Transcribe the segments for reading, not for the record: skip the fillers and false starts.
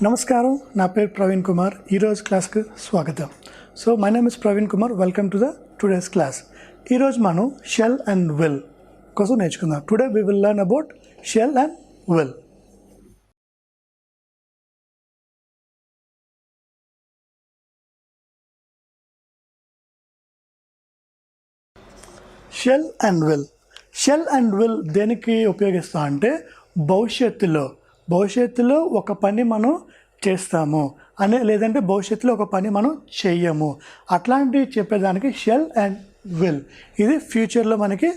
నమస్కారం, నా పేరు ప్రవీణ్ కుమార్. ఈరోజు క్లాస్కి స్వాగతం. So my name is Praveen Kumar. Welcome to the today's class. ఈరోజు మనం షెల్ అండ్ విల్ కోసం నేర్చుకుందాం. Today we will learn about shall and will. Shall and will. Shall and will దేనికి ఉపయోగిస్తాం అంటే భవిష్యత్తులో ఒక పని మనం చేస్తాము అనే, లేదంటే భవిష్యత్తులో ఒక పని మనం చెయ్యము అట్లాంటివి చెప్పేదానికి షెల్ అండ్ విల్. ఇది ఫ్యూచర్లో మనకి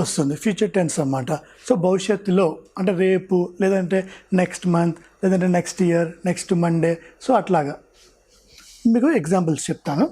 వస్తుంది, ఫ్యూచర్ టెన్స్ అన్నమాట. సో భవిష్యత్తులో అంటే రేపు, లేదంటే నెక్స్ట్ మంత్, లేదంటే next year, next Monday. So అట్లాగా మీకు ఎగ్జాంపుల్స్ చెప్తాను.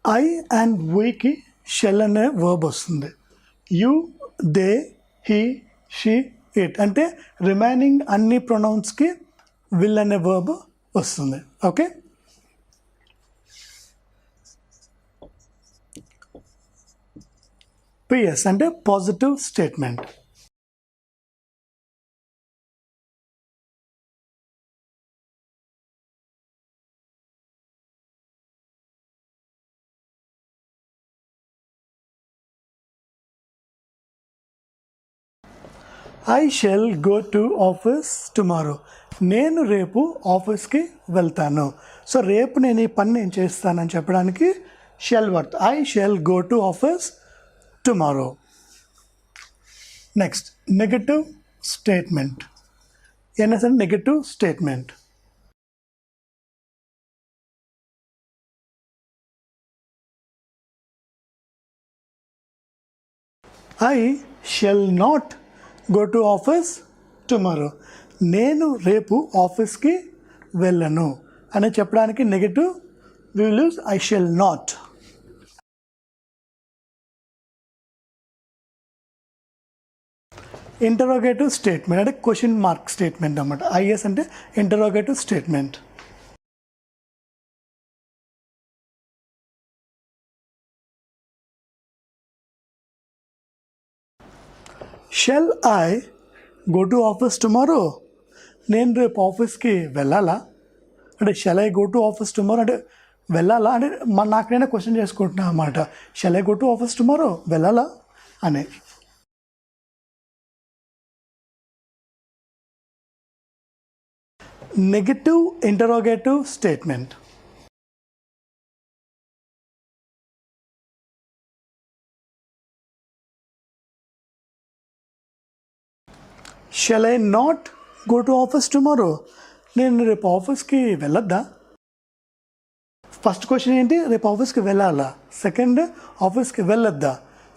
ఐ అండ్ వీకి షెల్ అనే వర్బ్ వస్తుంది. You, they, he, she, it అంటే రిమైనింగ్ అన్ని ప్రొనౌన్స్కి విల్ అనే వర్బ్ వస్తుంది. ఓకే, పిఎస్ అంటే positive statement. I shall go to office tomorrow. నేను రేపు ఆఫీస్కి వెళ్తాను. సో రేపు నేను ఈ పని నేను చేస్తానని చెప్పడానికి shall worth. I shall go to office tomorrow. Next, negative statement. NS అంటే negative statement. I shall not go to office tomorrow. నేను రేపు ఆఫీస్కి వెళ్ళను అని చెప్పడానికి negative we will use I shall not. Interrogative statement అంటే క్వశ్చన్ మార్క్ స్టేట్మెంట్ అన్నమాట. IS అంటే interrogative statement. Shall I go to office tomorrow. నేను రేపు ఆఫీస్కి వెళ్ళాలా అంటే shall I go to office tomorrow అంటే వెళ్ళాలా అంటే నాకైనా క్వశ్చన్ చేసుకుంటున్నా అన్నమాట. Shell I go to office tomorrow, వెళ్ళాలా అనే. Negative interrogative statement. Shall I not go to office tomorrow. నేను రేపు ఆఫీస్కి వెళ్ళొద్దా. ఫస్ట్ క్వశ్చన్ ఏంటి, రేపు ఆఫీస్కి వెళ్ళాలా. సెకండ్, ఆఫీస్కి వెళ్ళొద్దా.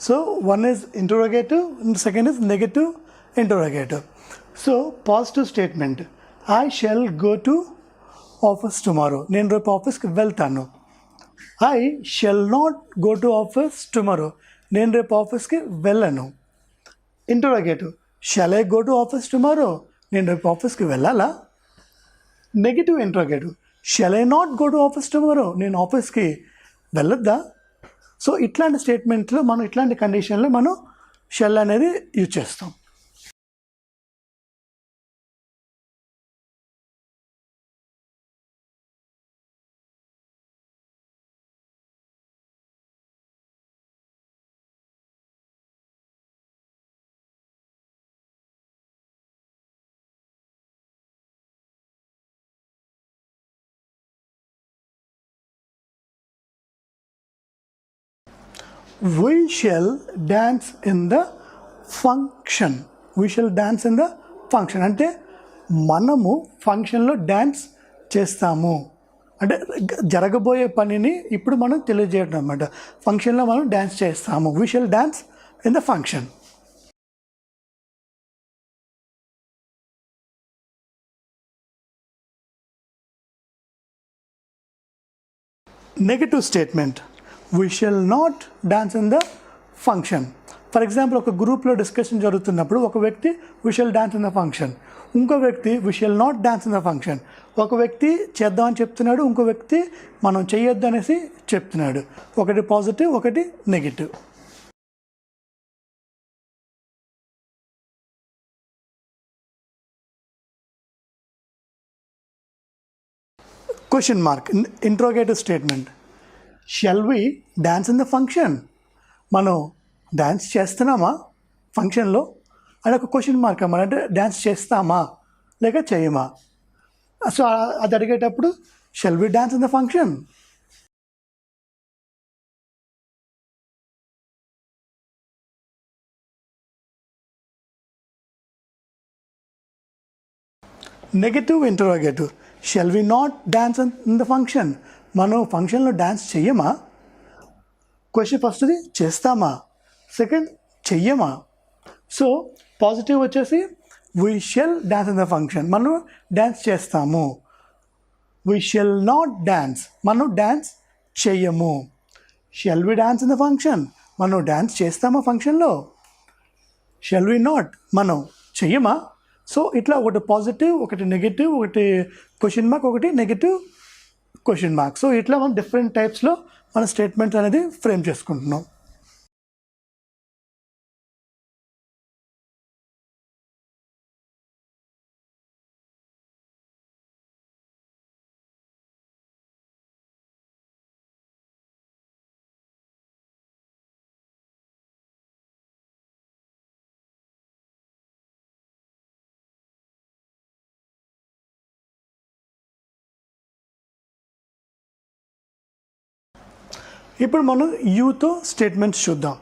So one is interrogative, second is negative interrogative. So positive statement, I shall go to office tomorrow. నేను రేపు ఆఫీస్కి వెళ్తాను. I shall not go to office tomorrow. నేను రేపు ఆఫీస్కి వెళ్ళను. Interrogative, shall I go to office tomorrow. నేను రేపు ఆఫీస్కి వెళ్ళాలా. Negative interrogative, shall I not go to office tomorrow. నేను ఆఫీస్కి వెళ్ళొద్దా. సో ఇట్లాంటి స్టేట్మెంట్లో మనం, ఇట్లాంటి కండిషన్లో మనం షెల్ అనేది యూజ్ చేస్తాం. We shall dance in the function. We shall dance in the function అంటే మనము ఫంక్షన్లో డ్యాన్స్ చేస్తాము అంటే జరగబోయే పనిని ఇప్పుడు మనం తెలియజేయడం అన్నమాట. ఫంక్షన్లో మనం డ్యాన్స్ చేస్తాము. We shall dance in the function. Negative statement, we shall not dance in the function. For example ఒక గ్రూప్లో డిస్కషన్ జరుగుతున్నప్పుడు ఒక వ్యక్తి we shall dance in the function, ఇంకో వ్యక్తి we shall not dance in the function. ఒక వ్యక్తి చేద్దామని చెప్తున్నాడు, ఇంకో వ్యక్తి మనం చేయొద్దు అనేసి చెప్తున్నాడు. ఒకటి పాజిటివ్, ఒకటి negative. Question mark, interrogative statement. Shall we dance in the function? మనం డ్యాన్స్ చేస్తున్నామా ఫంక్షన్లో అని ఒక క్వశ్చన్ మార్క్ అన్నమాట. అంటే డ్యాన్స్ చేస్తామా లేక చేయమా? సో అది అడిగేటప్పుడు shall we dance in the function? Negative interrogative, shall we not dance in the function? మనం ఫంక్షన్లో డ్యాన్స్ చెయ్యమా? క్వశ్చన్ ఫస్ట్ది చేస్తామా, సెకండ్ చెయ్యమా. సో పాజిటివ్ వచ్చేసి we shall dance in the function, మనం డ్యాన్స్ చేస్తాము. వీ షెల్ నాట్ డ్యాన్స్, మనం డ్యాన్స్ చెయ్యము. Shall we dance in the function, మనం డ్యాన్స్ చేస్తామా ఫంక్షన్లో? షెల్ వి నాట్, మనం చెయ్యమా. సో ఇట్లా ఒకటి పాజిటివ్, ఒకటి నెగిటివ్, ఒకటి క్వశ్చన్ మార్క్, ఒకటి నెగిటివ్ క్వశ్చన్ మార్క్. సో ఇట్లా మనం డిఫరెంట్ టైప్స్లో మన స్టేట్మెంట్స్ అనేది ఫ్రేమ్ చేసుకుంటున్నాం. ఇప్పుడు మనం యూతో స్టేట్మెంట్స్ చూద్దాం.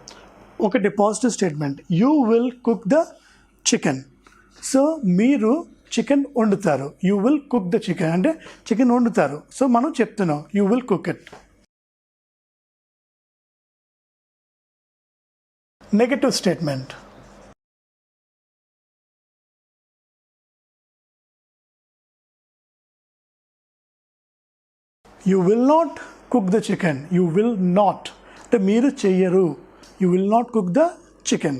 ఒకటి positive statement, you will cook the chicken. So మీరు చికెన్ వండుతారు. You will cook the chicken అంటే చికెన్ వండుతారు. సో మనం చెప్తున్నాం you will cook it. Negative statement, you will not cook the chicken. You will not అంటే మీరు చెయ్యరు. You will not cook the chicken.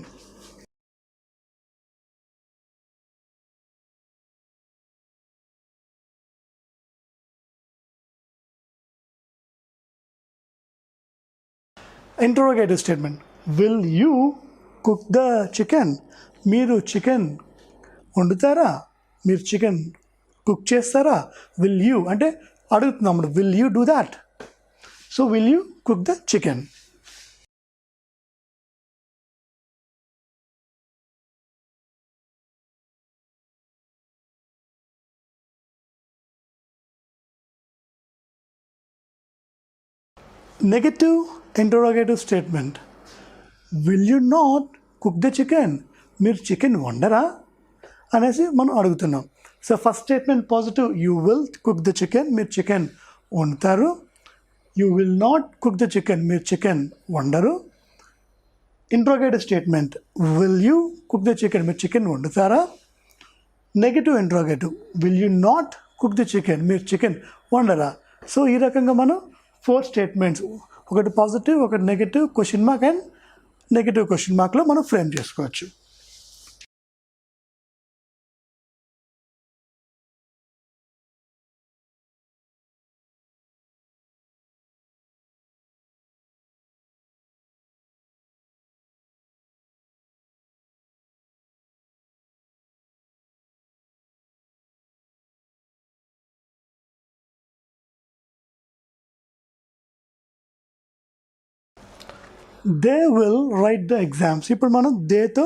Interrogative statement, will you cook the chicken? మీరు chicken వండుతారా? మీరు chicken cook చేస్తారా? Will you అంటే అడుగుతున్నాం, will you do that? So will you cook the chicken. Negative interrogative statement, will you not cook the chicken? మీరు chicken వండరా అనేసి మనం అడుగుతున్నాం. So first statement positive, you will cook the chicken, మీరు chicken వండుతారు. You will not cook the chicken, మీరు chicken వండరు. Interrogative statement, will you cook the chicken? మీరు చికెన్ వండుతారా? Negative interrogative, will you not cook the chicken? మీరు chicken వండరా? So ఈ రకంగా మనం 4 స్టేట్మెంట్స్, ఒకటి పాజిటివ్, ఒకటి negative, question mark and negative question మార్క్లో మనం ఫ్రేమ్ చేసుకోవచ్చు. They will write the exams. ఇప్పుడు మనం దేతో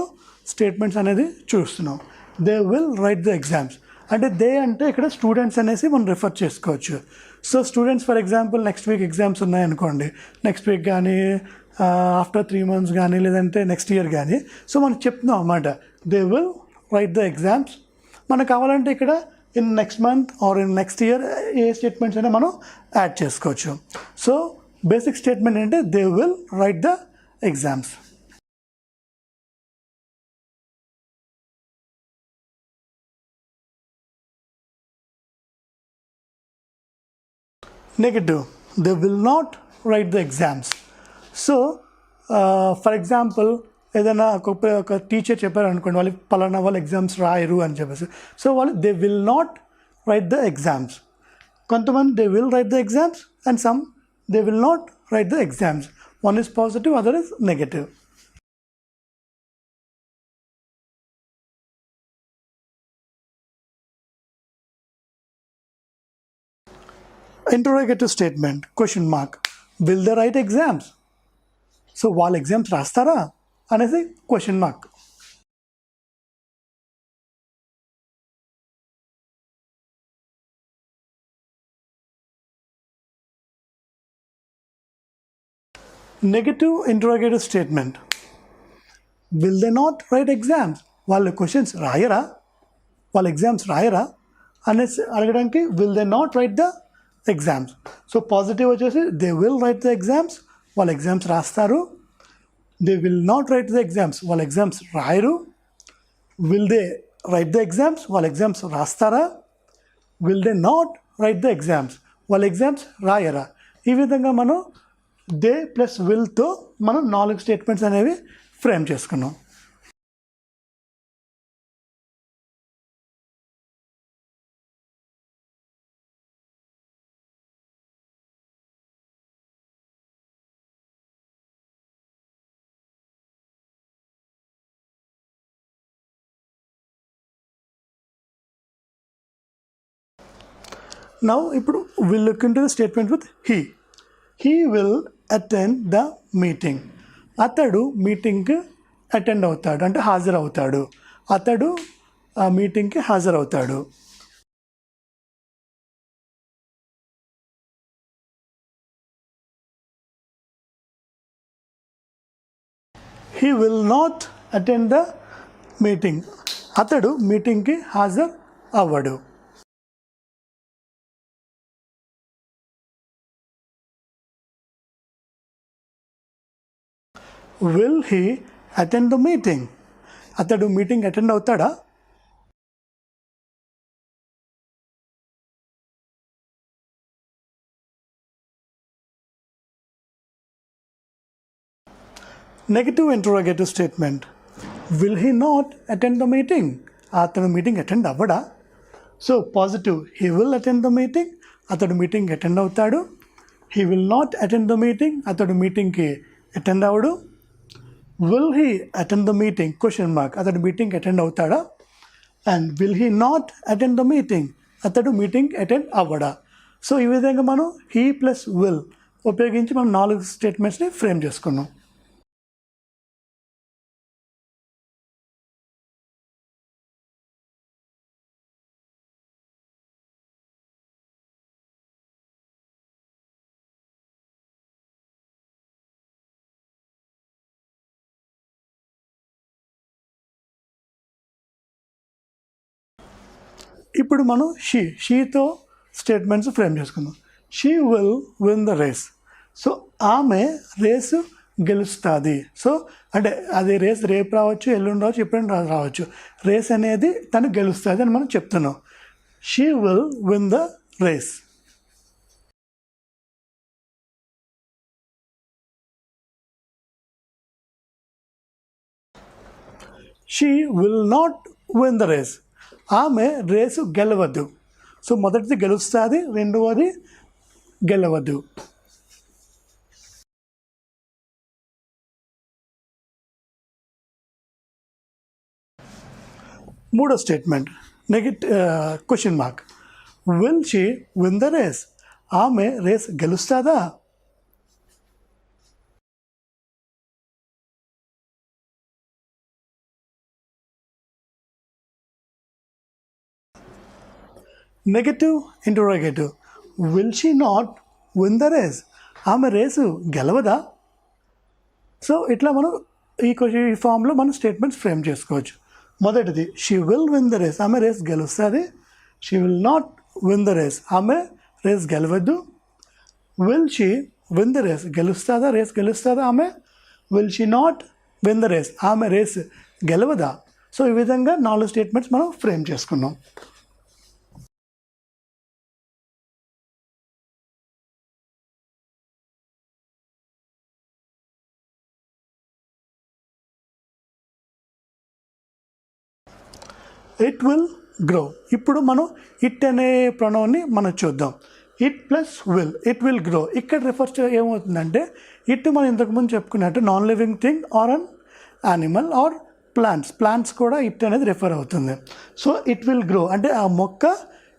స్టేట్మెంట్స్ అనేది చూస్తున్నాం. They will write the exams అంటే దే అంటే ఇక్కడ స్టూడెంట్స్ అనేసి మనం రిఫర్ చేసుకోవచ్చు. So students for example next week exams ఉన్నాయనుకోండి, నెక్స్ట్ వీక్ కానీ ఆఫ్టర్ 3 months కానీ లేదంటే నెక్స్ట్ ఇయర్ కానీ, సో మనం చెప్తున్నాం అన్నమాట they will write the exams. మనకు కావాలంటే ఇక్కడ in next month or in next year A statements అయినా మనం యాడ్ చేసుకోవచ్చు. సో బేసిక్ స్టేట్మెంట్ అంటే they will write the exams. Negative they will not write the exams. So for example ఏదైనా ఒక teacher చెప్పారు అనుకోండి, వాళ్ళు పలానా వాళ్ళు ఎగ్జామ్స్ రాయరు అని చెప్పేసి, సో వాళ్ళు they will not write the exams. కొంతమంది they will write the exams and some they will not write the exams. One is positive, other is negative. Interrogative statement question mark, will they write exams? So వాళ్ళు exams రాస్తారా అనేసి question mark. Negative interrogative statement, will they not write exams? వాళ్ళు questions రాయరా, వాళ్ళ exams రాయరా అనేసి అడగడానికి will they not write the exams. So positive వచ్చేసి they will write the exams, వాళ్ళ ఎగ్జామ్స్ రాస్తారు. They will not write the exams, వాళ్ళ ఎగ్జామ్స్ రాయరు. Will they write the exams, వాళ్ళ ఎగ్జామ్స్ రాస్తారా? Will they not write the exams, వాళ్ళ exams రాయరా? ఈ విధంగా మనం దే ప్లస్ విల్తో మనం 4 స్టేట్మెంట్స్ అనేవి ఫ్రేమ్ చేసుకున్నాం. Now, we'll look into the statement with he. He will attend the meeting. అతడు మీటింగ్కి అటెండ్ అవుతాడు అంటే హాజరవుతాడు. అతడు ఆ మీటింగ్కి హాజరవుతాడు. He will not attend the meeting. అతడు మీటింగ్కి హాజరు అవ్వడు. Will he attend the meeting? అతడు మీటింగ్ అటెండ్ అవుతాడా? Negative interrogative statement, will he not attend the meeting? అతడు మీటింగ్ అటెండ్ అవ్వడా? So positive he will attend the meeting, అతడు meeting attend అవుతాడు. He will not attend the meeting, అతడు మీటింగ్కి attend అవ్వడు. Will he attend the meeting question mark, అతడు meeting attend అవుతాడా? And will he not attend the meeting, అతడు meeting attend అవ్వడా? So ఈ విధంగా మనం హీ ప్లస్ విల్ ఉపయోగించి మనం 4 స్టేట్మెంట్స్ని ఫ్రేమ్ చేసుకున్నాం. ఇప్పుడు మనం షీతో స్టేట్మెంట్స్ ఫ్రేమ్ చేసుకుందాం. She will win the race. So ఆమె రేసు గెలుస్తుంది. సో అంటే అది రేస్ రేపు రావచ్చు, ఎల్లుండి రావచ్చు, ఎప్పుడైనా రావచ్చు. రేస్ అనేది తను గెలుస్తుంది అని మనం చెప్తున్నాం. She will win the race. She will not win the race. ఆమె రేసు గెలవద్దు. సో మొదటిది గెలుస్తుంది, రెండవది గెలవద్దు. మూడో statement question mark, will she win the race? ఆమె రేస్ గెలుస్తుందా? Negative interrogative, will she not win the race? ఆమె రేసు గెలవదా? సో ఇట్లా మనం ఈ ఫామ్లో మనం స్టేట్మెంట్స్ ఫ్రేమ్ చేసుకోవచ్చు. మొదటిది she will win the race, ఆమె రేస్ గెలుస్తుంది. She will not win the race, ఆమె రేస్ గెలవద్దు. Will she win the race, గెలుస్తుందా, రేస్ గెలుస్తుందా ఆమె? Will she not win the race, ఆమె రేస్ గెలవదా? సో ఈ విధంగా 4 స్టేట్మెంట్స్ మనం ఫ్రేమ్ చేసుకున్నాం. It will grow. ఇప్పుడు మనం ఇట్ అనే ప్రొనౌన్ని మనం చూద్దాం. It plus will, it will grow. ఇక్కడ రిఫర్స్ ఏమవుతుందంటే ఇట్ మనం ఇంతకుముందు చెప్పుకున్నట్టు non living thing or an animal or plants కూడా ఇట్ అనేది రిఫర్ అవుతుంది. సో ఇట్ విల్ గ్రో అంటే ఆ మొక్క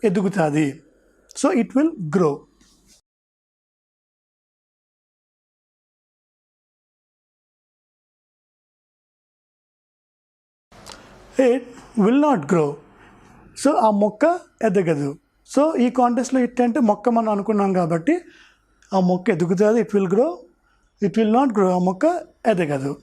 ఎదుగుతుంది. So it will grow. It will not grow. So ఆ మొక్క ఎదగదు. సో ఈ కాంటెక్స్లో ఇట్ అంటే మొక్క మనం అనుకున్నాం కాబట్టి ఆ మొక్క ఎదుగుతుంది, it will grow. It will not grow, ఆ మొక్క ఎదగదు.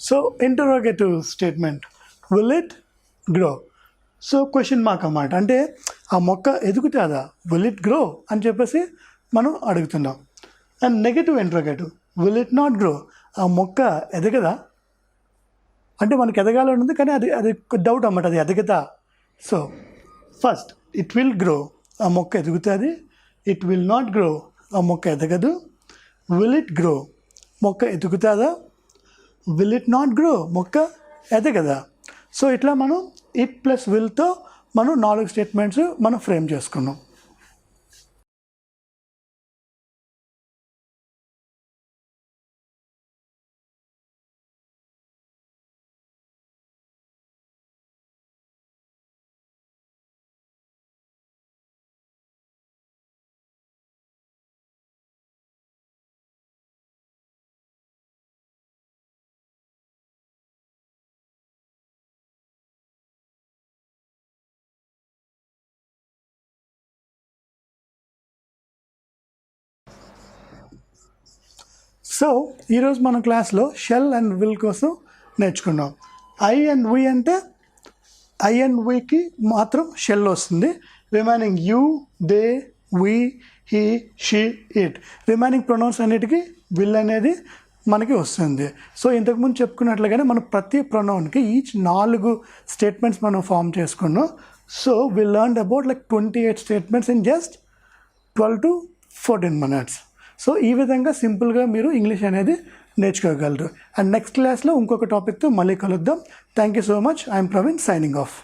So interrogative statement, will it grow. So question mark అన్నమాట. అంటే ఆ మొక్క ఎదుగుతుందా, విల్ ఇట్ గ్రో అని చెప్పేసి మనం అడుగుతున్నాం. And negative interrogative, will it not grow, ఆ మొక్క ఎదగదా అంటే మనకి ఎదగాలని ఉంది కానీ అది అది డౌట్ అన్నమాట, అది ఎదగదా. So first it will grow, ఆ మొక్క ఎదుగుతుంది. ఇట్ విల్ నాట్ గ్రో, ఆ మొక్క ఎదగదు. విల్ ఇట్ గ్రో, మొక్క ఎదుగుతుందా. విల్ ఇట్ నాట్ గ్రో, మొక్క ఎదగదా. సో ఇట్లా మనం ఇట్ ప్లస్ విల్తో మనం 4 స్టేట్మెంట్స్ మనం ఫ్రేమ్ చేసుకున్నాం. సో ఈరోజు మన క్లాస్లో షెల్ అండ్ విల్ కోసం నేర్చుకున్నాం. ఐ అండ్ వి అంటే ఐ అండ్ వికి మాత్రం షెల్ వస్తుంది. Remaining you, they, we, he, she, it, remaining pronouns అన్నిటికీ విల్ అనేది మనకి వస్తుంది. సో ఇంతకుముందు చెప్పుకున్నట్లుగానే మనం ప్రతి ప్రొనౌన్కి ఈచ్ 4 స్టేట్మెంట్స్ మనం ఫామ్ చేసుకున్నాం. So we learn about like 28 statements in just 12 to 14 minutes. So ఈ విధంగా సింపుల్గా మీరు ఇంగ్లీష్ అనేది నేర్చుకోగలరు. అండ్ నెక్స్ట్ క్లాస్లో ఇంకొక టాపిక్తో మళ్ళీ కలుద్దాం. Thank you so much. I'm Praveen signing off.